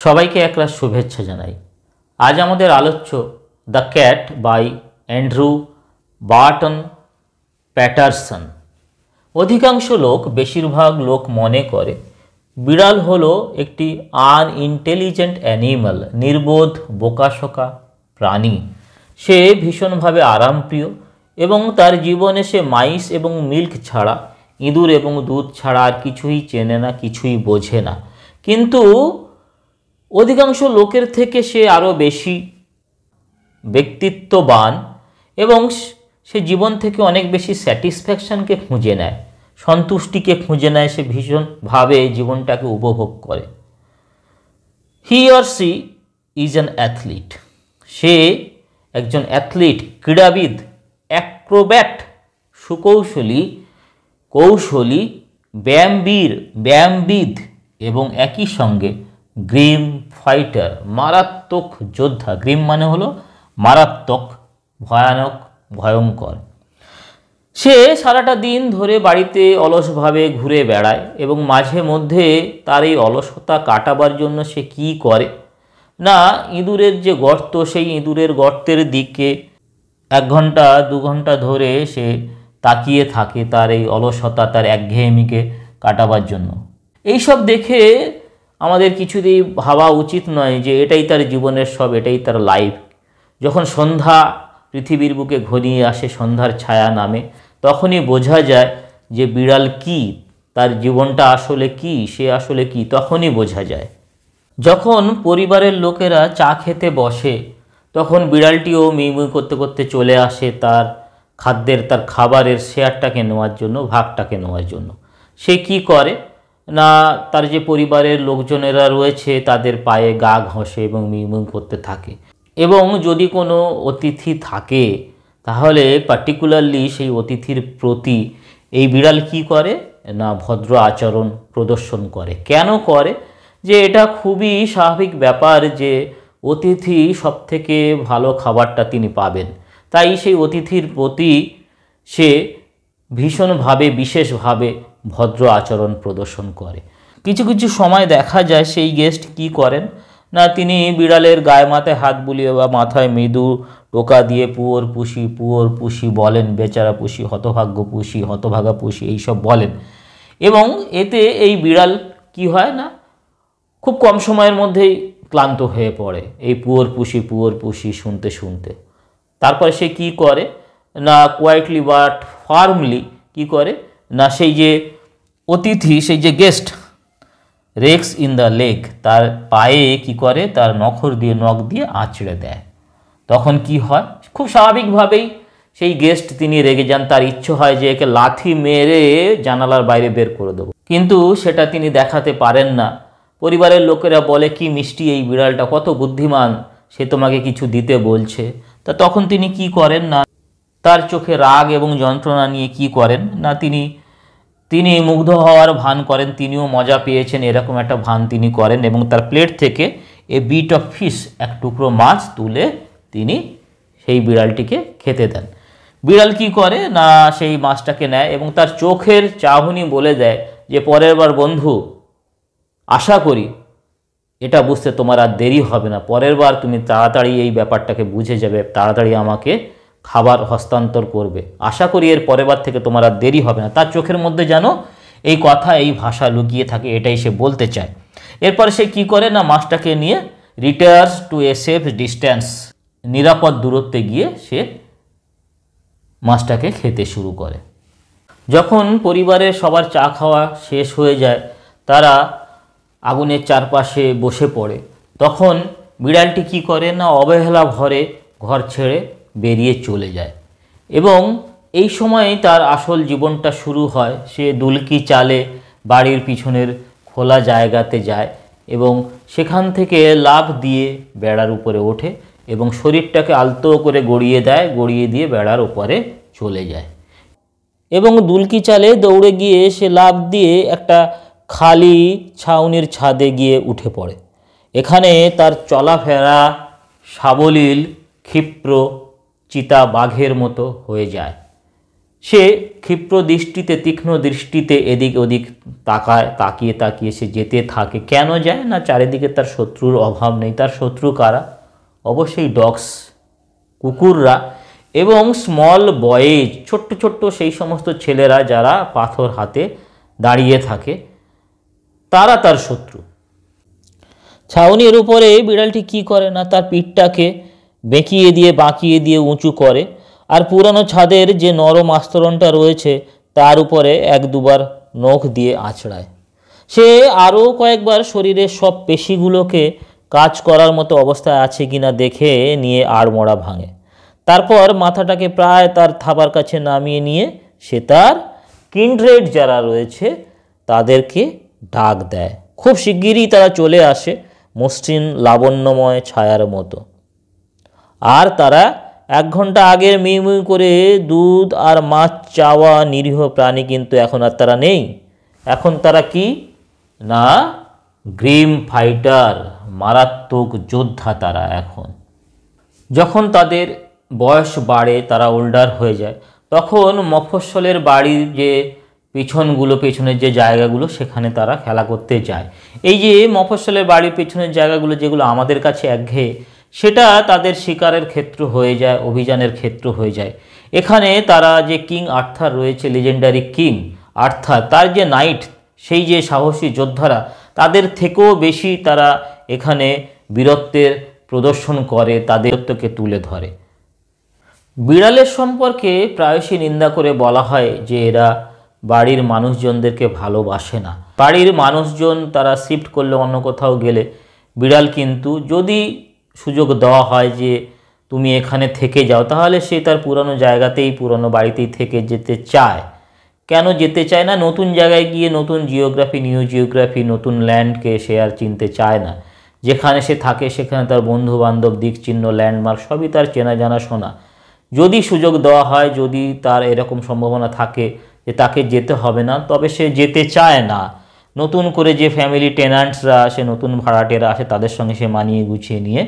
সবাইকে একরাশ শুভেচ্ছা জানাই। আজ আমাদের আলোচ্য the cat by Andrew Barton Paterson. অধিকাংশ লোক, বেশিরভাগ লোক মনে করে বিড়াল হলো একটি আনইন্টেলিজেন্ট অ্যানিমাল, নির্বোধ বোকাশোকা প্রাণী। সে ভীষণভাবে আরামপ্রিয় এবং তার জীবনে সে মাইস এবং মিল্ক ছাড়া, ইঁদুর এবং দুধ ছাড়া আর কিছুই চেনে না, কিছুই বোঝে না। কিন্তু অধিকাংশ লোকের থেকে সে আরও বেশি ব্যক্তিত্ববান এবং সে জীবন থেকে অনেক বেশি স্যাটিসফ্যাকশানকে খুঁজে নেয়, সন্তুষ্টিকে খুঁজে নেয়। সে ভীষণভাবে জীবনটাকে উপভোগ করে। He or she is an athlete. সে একজন অ্যাথলিট, ক্রীড়াবিদ, অ্যাক্রোব্যাট, সুকৌশলী, কৌশলী, ব্যায়ামবিদ এবং একই সঙ্গে গ্রিম ফাইটার, মারাত্মক যোদ্ধা। গ্রিম মানে হলো মারাত্মক, ভয়ানক, ভয়ঙ্কর। সে সারাটা দিন ধরে বাড়িতে অলসভাবে ঘুরে বেড়ায় এবং মাঝে মধ্যে তার এই অলসতা কাটাবার জন্য সে কি করে না, ইঁদুরের যে গর্ত, সেই ইঁদুরের গর্তের দিকে 1 ঘন্টা 2 ঘন্টা ধরে সে তাকিয়ে থাকে তার এই অলসতা, তার একঘেয়েমিকে কাটাবার জন্য। এইসব দেখে আমাদের কিছুতেই ভাবা উচিত নয় যে এটাই তার জীবনের সব, এটাই তার লাইফ। যখন সন্ধ্যা পৃথিবীর বুকে ঘনিয়ে আসে, সন্ধ্যার ছায়া নামে, তখনই বোঝা যায় যে বিড়াল কি, তার জীবনটা আসলে কি, সে আসলে কি, তখনই বোঝা যায়। যখন পরিবারের লোকেরা চা খেতে বসে, তখন বিড়ালটিও মিউমিউ করতে করতে চলে আসে তার খাদ্যের, তার খাবারের শেয়ারটাকে নেওয়ার জন্য, ভাগটাকে নেওয়ার জন্য। সে কি করে না, তার যে পরিবারের লোকজনেরা রয়েছে তাদের পায়ে গা ঘষে এবং মিউমিউ করতে থাকে। এবং যদি কোনো অতিথি থাকে তাহলে পার্টিকুলারলি সেই অতিথির প্রতি এই বিড়াল কি করে না, ভদ্র আচরণ প্রদর্শন করে। কেন করে? যে এটা খুবই স্বাভাবিক ব্যাপার যে অতিথি সবথেকে ভালো খাবারটা তিনি পাবেন, তাই সেই অতিথির প্রতি সে ভীষণভাবে, বিশেষভাবে ভদ্র আচরণ প্রদর্শন করে। কিছু কিছু সময় দেখা যায় সেই গেস্ট কি করেন না, তিনি বিড়ালের গায়ে মাথায় হাত বুলিয়ে বা মাথায় মৃদু টোকা দিয়ে পুয়োর পুষি বলেন, বেচারা পুষি, হতভাগ্য পুষি, হতভাগা পুষি, এইসব বলেন। এবং এতে এই বিড়াল কি হয় না, খুব কম সময়ের মধ্যেই ক্লান্ত হয়ে পড়ে এই পুয়োর পুষি শুনতে শুনতে। তারপরে সে কি করে না, কোয়াইটলি বাট ফার্মলি কি করে না, সেই যে অতিথি, সেই যে guest, Rex in the leg, তার পায়ে কি করে, তার নখ দিয়ে আঁচড়ে দেয়। তখন কি হয়, খুব স্বাভাবিকভাবেই সেই গেস্ট তিনি রেগে যান, তার ইচ্ছে হয় যে একে লাথি মেরে জানালার বাইরে বের করে দেবো, কিন্তু সেটা তিনি দেখাতে পারেন না। পরিবারের লোকেরা বলে, কি মিষ্টি এই বিড়ালটা, কত বুদ্ধিমান, সে তোমাকে কিছু দিতে বলছে। তা তখন তিনি কি করেন না, তার চোখে রাগ এবং যন্ত্রণা নিয়ে কি করেন না, তিনি মুগ্ধ হওয়ার ভান করেন, তিনিও মজা পেয়েছেন এরকম একটা ভান তিনি করেন এবং তার প্লেট থেকে এ বিট অফ ফিশ, এক টুকরো মাছ তুলে তিনি সেই বিড়ালটিকে খেতে দেন। বিড়াল কি করে না, সেই মাছটাকে নেয় এবং তার চোখের চাহনি বলে দেয় যে পরের বার বন্ধু, আশা করি এটা বুঝতে তোমার আর দেরি হবে না, পরের বার তুমি তাড়াতাড়ি এই ব্যাপারটাকে বুঝে যাবে, তাড়াতাড়ি আমাকে খাবার হস্তান্তর করবে, আশা করি এর পরের বার থেকে তোমার আর দেরি হবে না। তার চোখের মধ্যে যেন এই কথা, এই ভাষা লুকিয়ে থাকে, এটাই সে বলতে চায়। এরপরে সে কি করে না, মাছটাকে নিয়ে retires to a safe distance, নিরাপদ দূরত্বে গিয়ে সে মাছটাকে খেতে শুরু করে। যখন পরিবারের সবার চা খাওয়া শেষ হয়ে যায়, তারা আগুনের চারপাশে বসে পড়ে, তখন বিড়ালটি কি করে না, অবহেলা ভরে ঘর ছেড়ে বেরিয়ে চলে যায়। এবং এই সময় তার আসল জীবনটা শুরু হয়। সে দুলকি চালে বাড়ির পিছনের খোলা জায়গাতে যায় এবং সেখান থেকে লাফ দিয়ে বেড়ার উপরে ওঠে এবং শরীরটাকে আলতো করে গড়িয়ে দিয়ে বেড়ার উপরে চলে যায় এবং দুলকি চালে দৌড়ে গিয়ে সে লাফ দিয়ে একটা খালি ছাউনির ছাদে গিয়ে উঠে পড়ে। এখানে তার চলাফেরা সাবলীল, ক্ষিপ্র, চিতা বাঘের মতো হয়ে যায়। সে ক্ষিপ্র দৃষ্টিতে, তীক্ষ্ণ দৃষ্টিতে এদিক ওদিক তাকিয়ে তাকিয়ে সে যেতে থাকে। কেন যায় না? চারিদিকে তার শত্রুর অভাব নেই। তার শত্রু কারা? অবশ্যই ডগস, কুকুররা, এবং স্মল বয়েজ, ছোট্ট ছোট্ট সেই সমস্ত ছেলেরা যারা পাথর হাতে দাঁড়িয়ে থাকে, তারা তার শত্রু। ছাউনির উপরে বিড়ালটি কি করে না, তার পিঠটাকে বাঁকিয়ে দিয়ে উঁচু করে, আর পুরানো ছাদের যে নরম আস্তরণটা রয়েছে তার উপরে এক দুবার নখ দিয়ে আঁচড়ায়। সে আরও কয়েকবার শরীরের সব পেশিগুলোকে কাজ করার মতো অবস্থায় আছে কিনা দেখে নিয়ে আড়মোড়া ভাঙে। তারপর মাথাটাকে প্রায় তার থাবার কাছে নামিয়ে নিয়ে সে তার কিন্ড্রেড যারা রয়েছে তাদেরকে ডাক দেয়। খুব শিগগিরই তারা চলে আসে, মসৃণ লাবণ্যময় ছায়ার মতো। আর তারা 1 ঘন্টা আগের মিউ মিউ করে দুধ আর মাছ চাওয়া নিরীহ প্রাণী কিন্তু এখন আর তারা নেই। এখন তারা কি না, গ্রিম ফাইটার, মারাত্মক যোদ্ধা তারা। এখন যখন তাদের বয়স বাড়ে, তারা ওল্ডার হয়ে যায়, তখন মফস্বলের বাড়ির যে পেছনের যে জায়গাগুলো সেখানে তারা খেলা করতে যায়। এই যে মফস্বলের বাড়ির পেছনের জায়গাগুলো যেগুলো আমাদের কাছে একঘেয়ে, সেটা তাদের শিকারের ক্ষেত্র হয়ে যায়, অভিযানের ক্ষেত্র হয়ে যায়। এখানে তারা যে কিং আর্থার রয়েছে, লিজেন্ডারি কিং আর্থার, তার যে নাইট, সেই যে সাহসী যোদ্ধারা, তাদের থেকেও বেশি তারা এখানে বীরত্বের প্রদর্শন করে, তাদের বীরত্বকে তুলে ধরে। বিড়ালের সম্পর্কে প্রায়শই নিন্দা করে বলা হয় যে এরা বাড়ির মানুষজনদেরকে ভালোবাসে না। বাড়ির মানুষজন তারা শিফট করলে, অন্য কোথাও গেলে, বিড়াল কিন্তু যদি সুযোগ দেওয়া হয় যে তুমি এখানে থেকে যাও, তাহলে সে তার পুরনো জায়গাতেই, পুরনো বাড়িতেই থেকে যেতে চায়। কেন যেতে চায় না? নতুন জায়গায় গিয়ে নতুন জিওগ্রাফি, নিউ জিওগ্রাফি, নতুন ল্যান্ডকে সে আর চিনতে চায় না। যেখানে সে থাকে সেখানে তার বন্ধুবান্ধব, দিকচিহ্ন, ল্যান্ডমার্ক সবই তার চেনা জানা শোনা। যদি সুযোগ দেওয়া হয়, যদি তার এরকম সম্ভাবনা থাকে যে তাকে যেতে হবে না, তবে সে যেতে চায় না। নতুন করে যে ফ্যামিলি টেনান্টসরা আসে, নতুন ভাড়াটেরা আসে, তাদের সঙ্গে সে মানিয়ে গুছিয়ে নিয়ে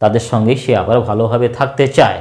তাদের সঙ্গেই সে আবার ভালোভাবে থাকতে চায়।